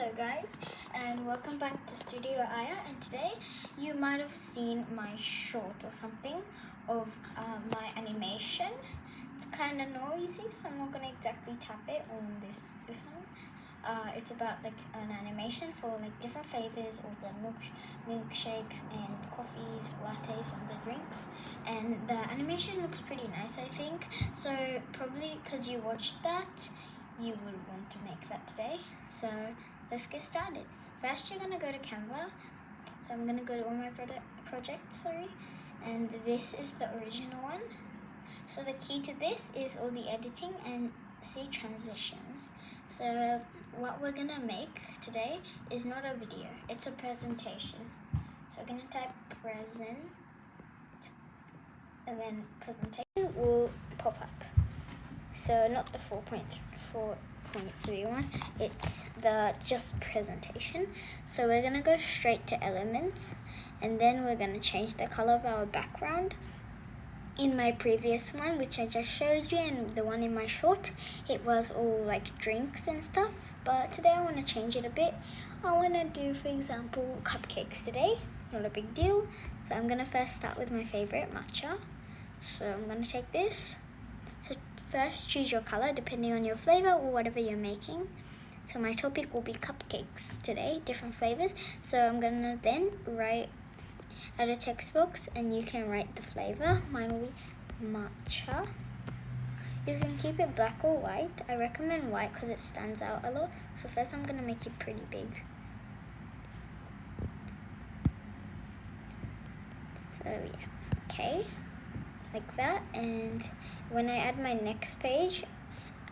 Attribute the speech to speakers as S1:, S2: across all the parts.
S1: Hello guys, and welcome back to Studio Aya, and today you might have seen my short or something of my animation. It's kind of noisy, so I'm not going to exactly tap it on this one. It's about like an animation for like different flavors of the milkshakes and coffees, lattes and the drinks, and the animation looks pretty nice, I think. So probably because you watched that, you would want to make that today. So let's get started. First, you're gonna go to Canva. So I'm gonna go to all my projects, and this is the original one. So the key to this is all the editing and see transitions. So what we're gonna make today is not a video, it's a presentation. So we're gonna type present, and then presentation will pop up. So not the 4.3 it's the just presentation. So we're gonna go straight to elements, and then we're gonna change the color of our background. In my previous one, which I just showed you, and the one in my short, it was all like drinks and stuff, but today I want to change it a bit. I want to do, for example, cupcakes today. Not a big deal. So I'm gonna first start with my favorite, matcha. So I'm gonna take this. So first, choose your color depending on your flavor or whatever you're making. So my topic will be cupcakes today, different flavors. So I'm gonna then add a text box, and you can write the flavor. Mine will be matcha. You can keep it black or white. I recommend white because it stands out a lot. So first I'm gonna make it pretty big. So yeah, okay. Like that, and when I add my next page,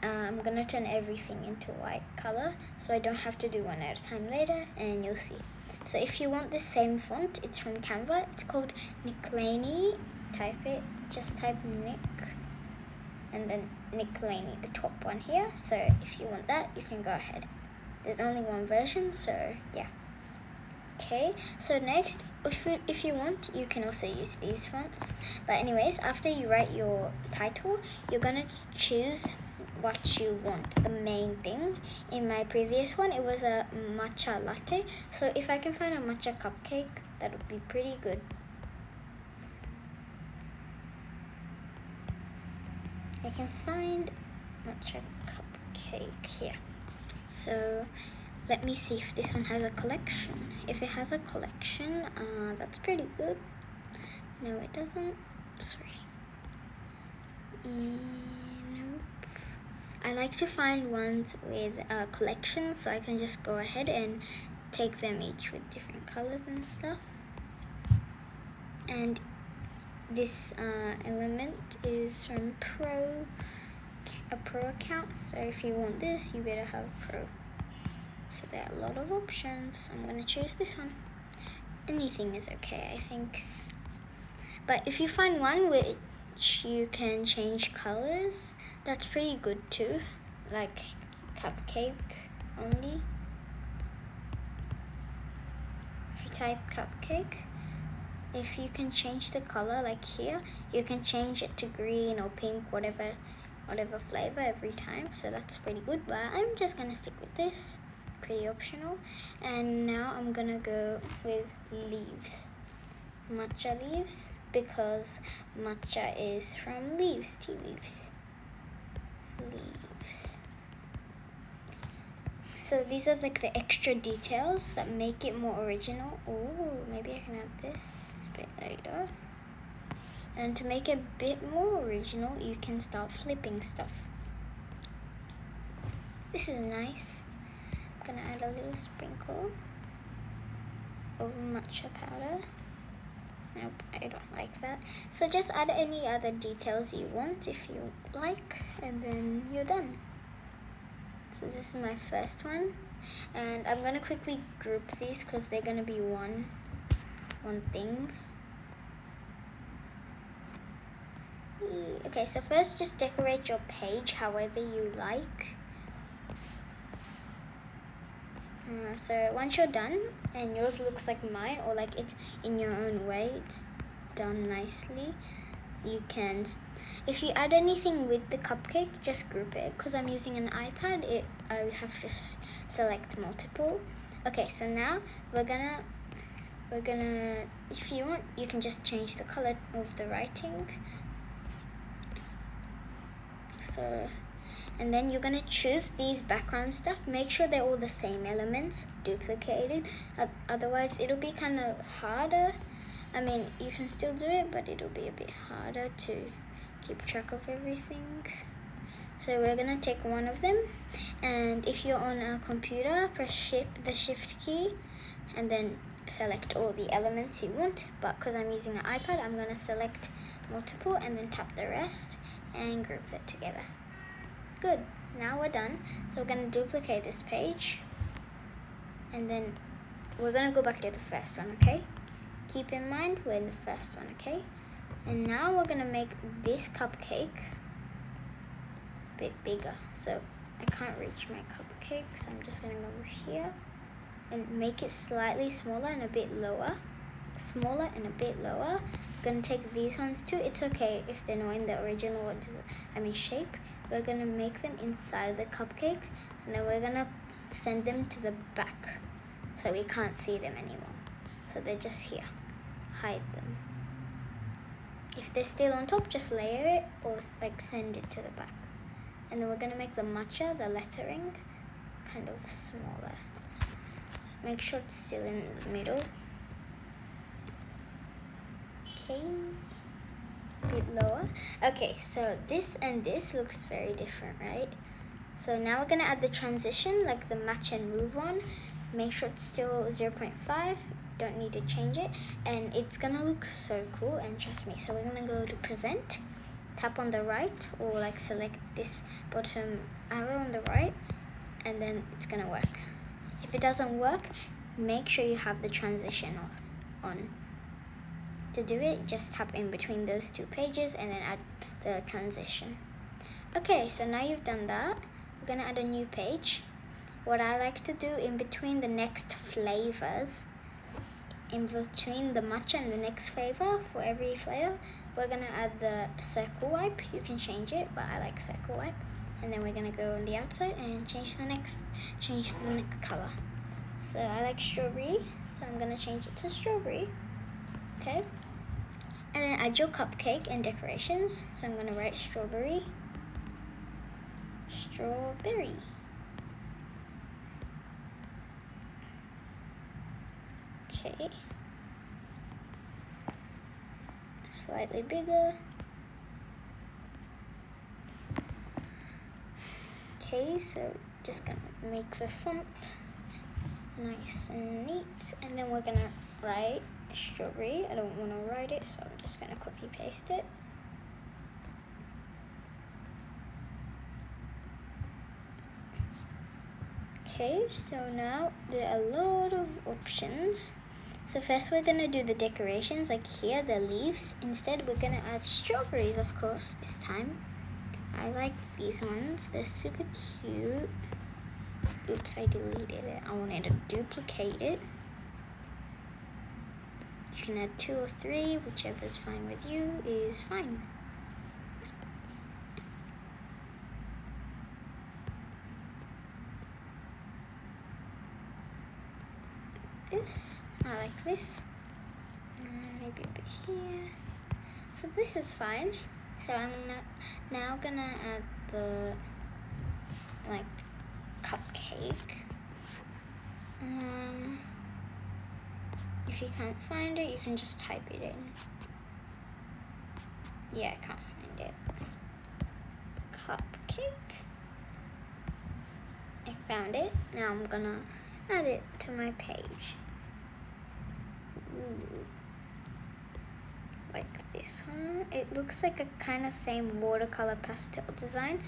S1: I'm gonna turn everything into white color so I don't have to do one at a time later, and you'll see. So if you want the same font, it's from Canva. It's called Nick Laney. Type it, just type Nick and then Nick Laney, the top one here. So if you want that, you can go ahead. There's only one version, so yeah. Okay, so next, if you want, you can also use these fonts. But anyways, after you write your title, you're gonna choose what you want, the main thing. In my previous one, it was a matcha latte. So if I can find a matcha cupcake, that would be pretty good. I can find matcha cupcake here. So let me see if this one has a collection. If it has a collection, that's pretty good. No, it doesn't. Sorry. Nope. I like to find ones with a collection, so I can just go ahead and take them each with different colors and stuff. And this element is from a pro account, so if you want this, you better have pro. So there are a lot of options. I'm gonna choose this one. Anything is okay, I think. But if you find one which you can change colors, that's pretty good too. Like cupcake only. If you type cupcake, if you can change the color, like here, you can change it to green or pink, whatever flavor every time. So that's pretty good, but I'm just gonna stick with this. Pretty optional. And now I'm gonna go with leaves, matcha leaves, because matcha is from leaves, tea leaves. So these are like the extra details that make it more original. Oh, maybe I can add this a bit later. And to make it a bit more original, you can start flipping stuff. This is nice. I'm gonna add a little sprinkle of matcha powder. Nope, I don't like that. So just add any other details you want if you like, and then you're done. So this is my first one, and I'm gonna quickly group these because they're gonna be one thing. Okay, so first just decorate your page however you like. So once you're done and yours looks like mine, or like it's in your own way, it's done nicely, you can If you add anything with the cupcake, just group it. Because I'm using an iPad, I have to select multiple. Okay, so now we're gonna, if you want, you can just change the color of the writing. So, and then you're gonna choose these background stuff. Make sure they're all the same elements, duplicated. Otherwise, it'll be kind of harder. I mean, you can still do it, but it'll be a bit harder to keep track of everything. So we're gonna take one of them, and if you're on a computer, press the shift key, and then select all the elements you want. But because I'm using an iPad, I'm gonna select multiple and then tap the rest and group it together. Good, now we're done. So we're gonna duplicate this page, and then we're gonna go back to the first one, okay? Keep in mind we're in the first one, okay? And now we're gonna make this cupcake a bit bigger. So I can't reach my cupcake, so I'm just gonna go here and make it slightly smaller and a bit lower. Smaller and a bit lower. I'm gonna take these ones too. It's okay if they're not in the original shape. We're gonna make them inside of the cupcake, and then we're gonna send them to the back so we can't see them anymore. So they're just here. Hide them. If they're still on top, just layer it or like send it to the back. And then we're gonna make the matcha, the lettering, kind of smaller. Make sure it's still in the middle. Okay, a bit lower. Okay, so this and this looks very different, right? So now we're gonna add the transition, like the match and move one. Make sure it's still 0.5. Don't need to change it, and it's gonna look so cool, and trust me. So we're gonna go to present, tap on the right, or like select this bottom arrow on the right, and then it's gonna work. If it doesn't work, make sure you have the transition on. To do it, just tap in between those two pages and then add the transition. Okay, so now you've done that, we're gonna add a new page. What I like to do in between the next flavors, in between the matcha and the next flavor, for every flavor, we're gonna add the circle wipe. You can change it, but I like circle wipe. And then we're gonna go on the outside and change the next color. So I like strawberry, so I'm gonna change it to strawberry. Okay. And then add your cupcake and decorations. So I'm gonna write strawberry. Strawberry. Okay. Slightly bigger. Okay, so just gonna make the font nice and neat, and then we're gonna write strawberry. I don't want to write it, so I'm just gonna copy paste it. Okay, so now there are a lot of options. So first we're gonna do the decorations, like here, the leaves. Instead we're gonna add strawberries, of course, this time. I like these ones, they're super cute. Oops, I deleted it. I wanted to duplicate it. You can add 2 or 3, whichever's fine with you is fine. This, I like this, and maybe a bit here. So this is fine. So I'm now gonna add the like cupcake. If you can't find it, you can just type it in. Yeah, I can't find it. Cupcake. I found it. Now I'm gonna add it to my page. Ooh. Like this one. It looks like a kind of same watercolor pastel design.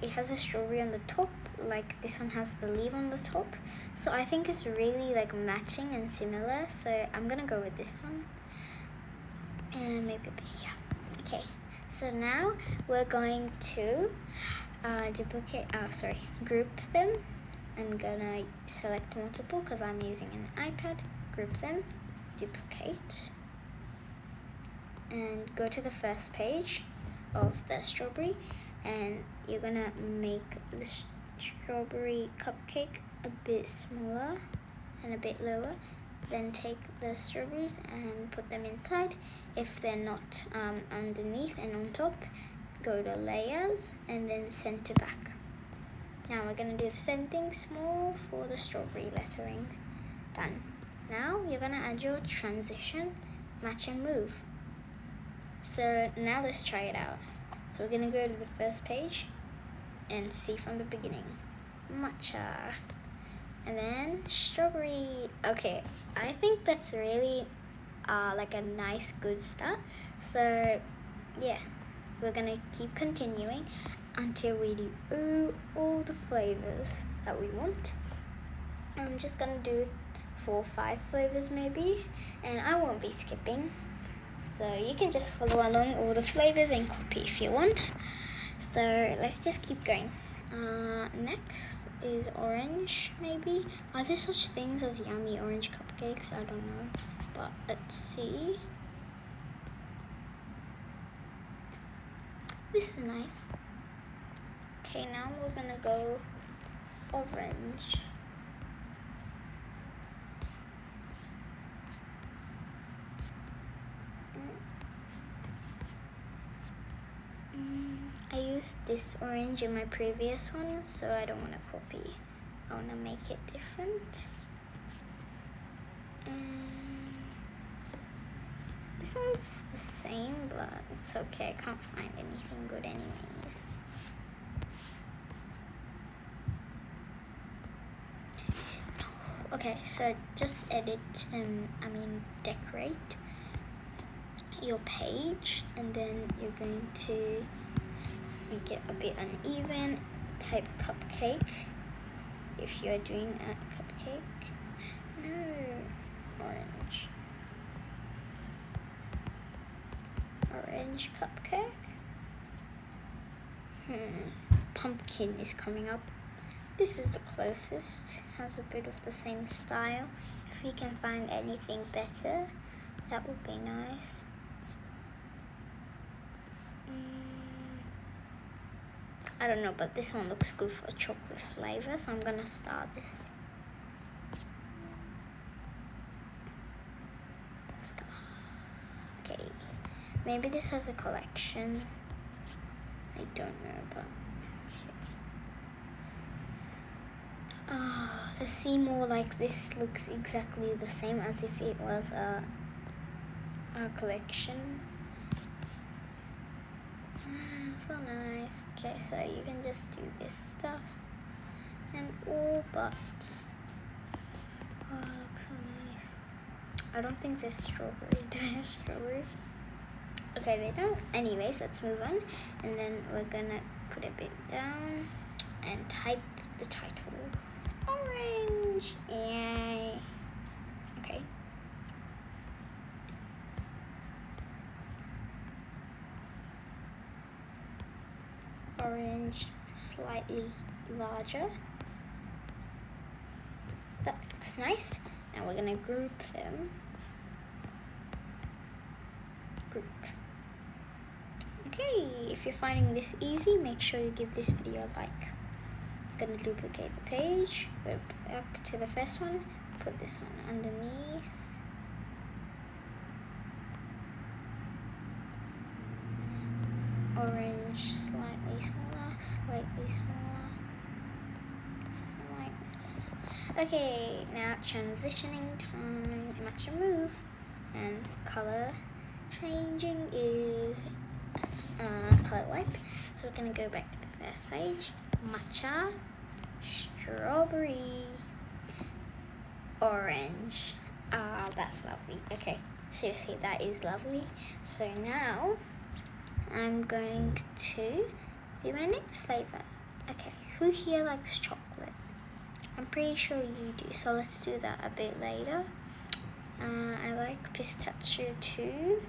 S1: It has a strawberry on the top, like this one has the leaf on the top. So I think it's really like matching and similar. So I'm gonna go with this one. And maybe a bit here. Okay, so now we're going to group them. I'm gonna select multiple because I'm using an iPad. Group them, duplicate, and go to the first page. of the strawberry, and you're gonna make the strawberry cupcake a bit smaller and a bit lower. Then take the strawberries and put them inside. If they're not underneath and on top, go to layers and then center back. Now we're gonna do the same thing small for the strawberry lettering. Done. Now you're gonna add your transition, match and move. So now let's try it out. So we're gonna go to the first page and see from the beginning. Matcha. And then strawberry. Okay, I think that's really like a nice good start. So yeah, we're gonna keep continuing until we do all the flavors that we want. I'm just gonna do 4 or 5 flavors maybe, and I won't be skipping, so you can just follow along all the flavors and copy if you want. So let's just keep going. Next is orange, maybe. Are there such things as yummy orange cupcakes? I don't know, but let's see. This is nice. Okay, now we're gonna go orange. I used this orange in my previous one, so I don't want to copy. I want to make it different. This one's the same, but it's okay. I can't find anything good anyways. Okay, so just edit, decorate your page, and then you're going to make it a bit uneven. Type cupcake if you're doing a cupcake. No, orange cupcake. Pumpkin is coming up. This is the closest, has a bit of the same style. If you can find anything better, that would be nice. I don't know, but this one looks good for chocolate flavor, so I'm gonna start this. Okay, maybe this has a collection. I don't know, but okay. The Seymour like this looks exactly the same as if it was a collection. So nice. Okay, so you can just do this stuff and all, but looks so nice. I don't think there's strawberry. Do they have strawberry? Okay, they don't. Anyways, let's move on, and then we're gonna put a bit down and type the title. Orange. Yay. Okay. Orange, slightly larger. That looks nice. Now we're gonna group them. Group. Okay, if you're finding this easy, make sure you give this video a like. I'm gonna duplicate the page, go back to the first one, put this one underneath. Orange, slightly smaller, slightly smaller, slightly smaller. Okay, now transitioning time, match and move, and color changing is color wipe. So we're gonna go back to the first page. Matcha, strawberry, orange. Ah, that's lovely. Okay, seriously, that is lovely. So now I'm going to do my next flavor. Okay, who here likes chocolate? I'm pretty sure you do, so let's do that a bit later. I like pistachio too.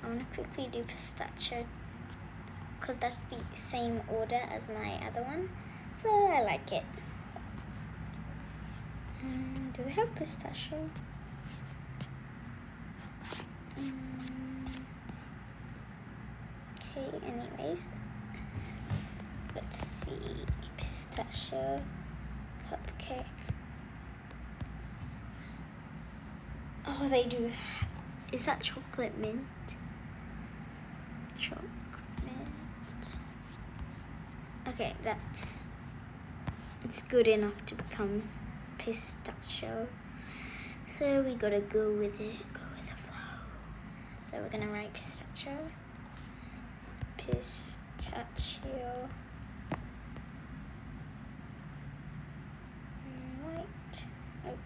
S1: I want to quickly do pistachio because that's the same order as my other one, so I like it. Do they have pistachio? Okay. anyways, let's see. Pistachio cupcake. Oh, they do. Is that chocolate mint? Chocolate mint. Okay, it's good enough to become pistachio. So we gotta go with it, go with the flow. So we're gonna write pistachio. Pistachio. Right. Oh.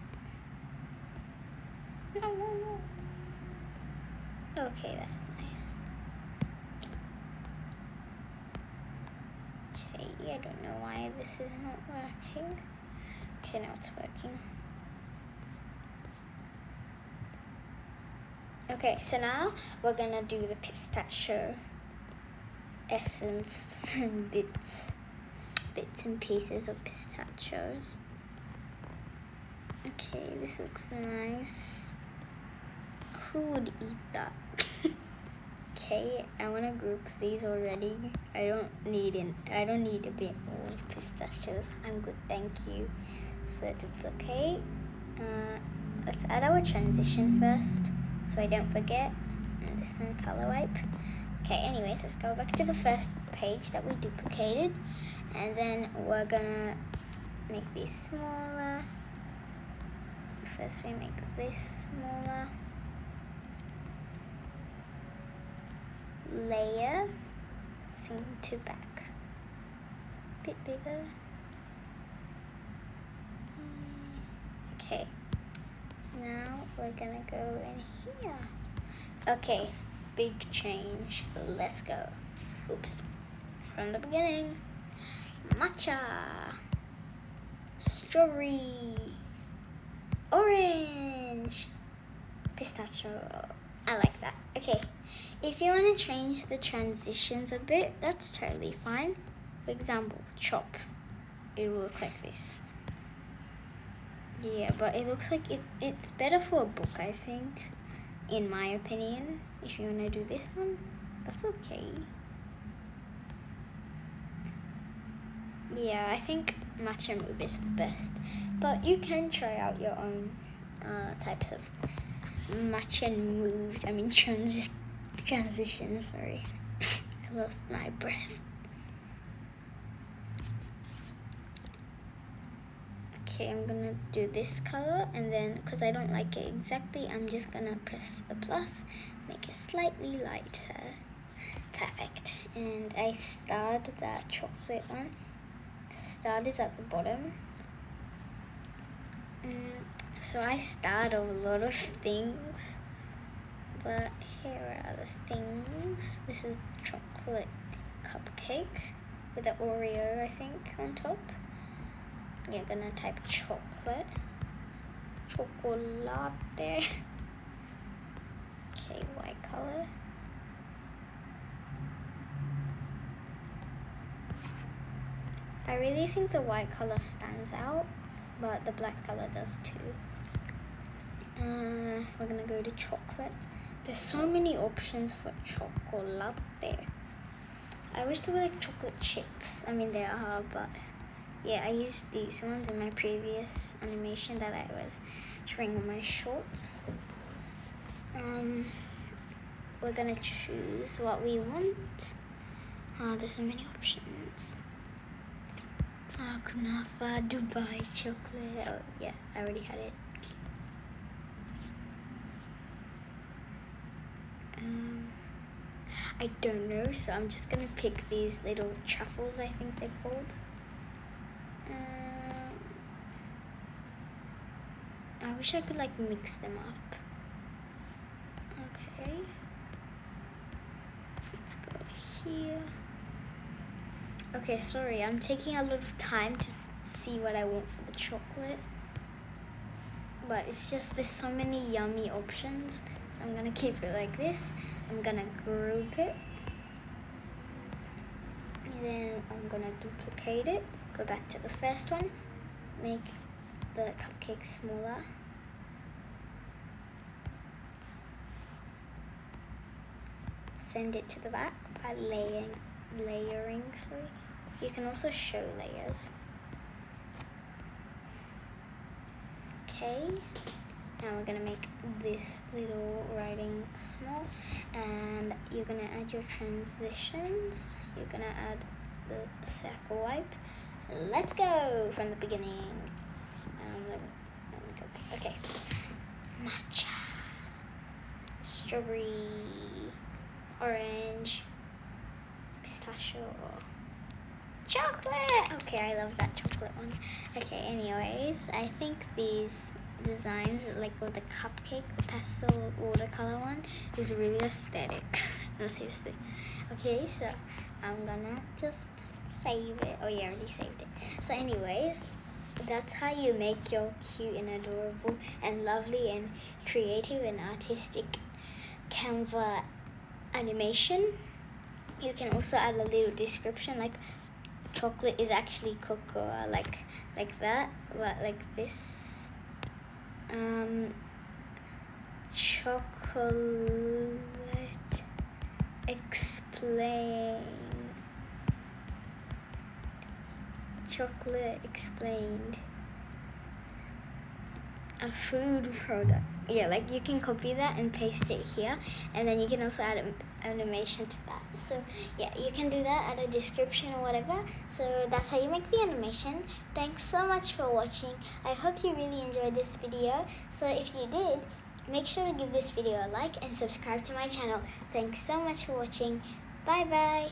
S1: No. Okay, that's nice. Okay, I don't know why this is not working. Okay, now it's working. Okay, so now we're gonna do the pistachio essence and bits and pieces of pistachios. Okay, this looks nice. Who would eat that? Okay, I want to group these already. I don't need a bit more pistachios. I'm good, thank you. So duplicate. Let's add our transition first, so I don't forget. And this one color wipe. Okay, anyways, let's go back to the first page that we duplicated, and then we're gonna make these smaller. First we make this smaller. Layer, sing to back, bit bigger. Okay, now we're gonna go in here. Okay, big change, let's go. Oops, from the beginning. Matcha, strawberry, orange, pistachio. I like that. Okay, if you want to change the transitions a bit, that's totally fine. For example, chop. It will look like this. Yeah, but it looks like it's better for a book, I think, in my opinion. If you want to do this one, that's okay. Yeah, I think matcha move is the best, but you can try out your own types of matcha moves. I mean transitions, sorry. I lost my breath. Okay, I'm gonna do this color, and then because I don't like it exactly, I'm just gonna press the plus, make it slightly lighter. Perfect. And I starred that chocolate one. Starred is at the bottom. So I starred a lot of things, but here are the things. This is chocolate cupcake with the Oreo, I think, on top. You're gonna type chocolate. Chocolate. Okay, white color. I really think the white color stands out, but the black color does too. We're gonna go to chocolate. There's so many options for chocolate. I wish there were like chocolate chips. I mean, there are, but yeah, I used these ones in my previous animation that I was showing on my shorts. We're gonna choose what we want. There's so many options. Kunafa, Dubai chocolate. Oh yeah, I already had it. I don't know, so I'm just gonna pick these little truffles, I think they're called. I wish I could like mix them up. Okay. Let's go here. Okay, sorry, I'm taking a lot of time to see what I want for the chocolate. But it's just there's so many yummy options. So I'm gonna keep it like this. I'm gonna group it. And then I'm gonna duplicate it. Go back to the first one. Make the cupcake smaller. send it to the back by layering. Sorry, you can also show layers. Okay, now we're gonna make this little writing small, and you're gonna add your transitions. You're gonna add the circle wipe. Let's go from the beginning. Let me go back. Okay, matcha, strawberry, orange, pistachio, chocolate. Okay, I love that chocolate one. Okay, anyways, I think these designs, like with the cupcake, the pastel watercolor one, is really aesthetic. No, seriously. Okay, so I'm gonna just save it. Oh yeah, I already saved it. So anyways, that's how you make your cute and adorable and lovely and creative and artistic Canva animation. You can also add a little description, like chocolate is actually cocoa, like that, but like this. Chocolate explained. A food product. Yeah, like you can copy that and paste it here, and then you can also add animation to that. So yeah, you can do that, add a description or whatever. So that's how you make the animation. Thanks so much for watching. I hope you really enjoyed this video. So if you did, make sure to give this video a like and subscribe to my channel. Thanks so much for watching. Bye bye.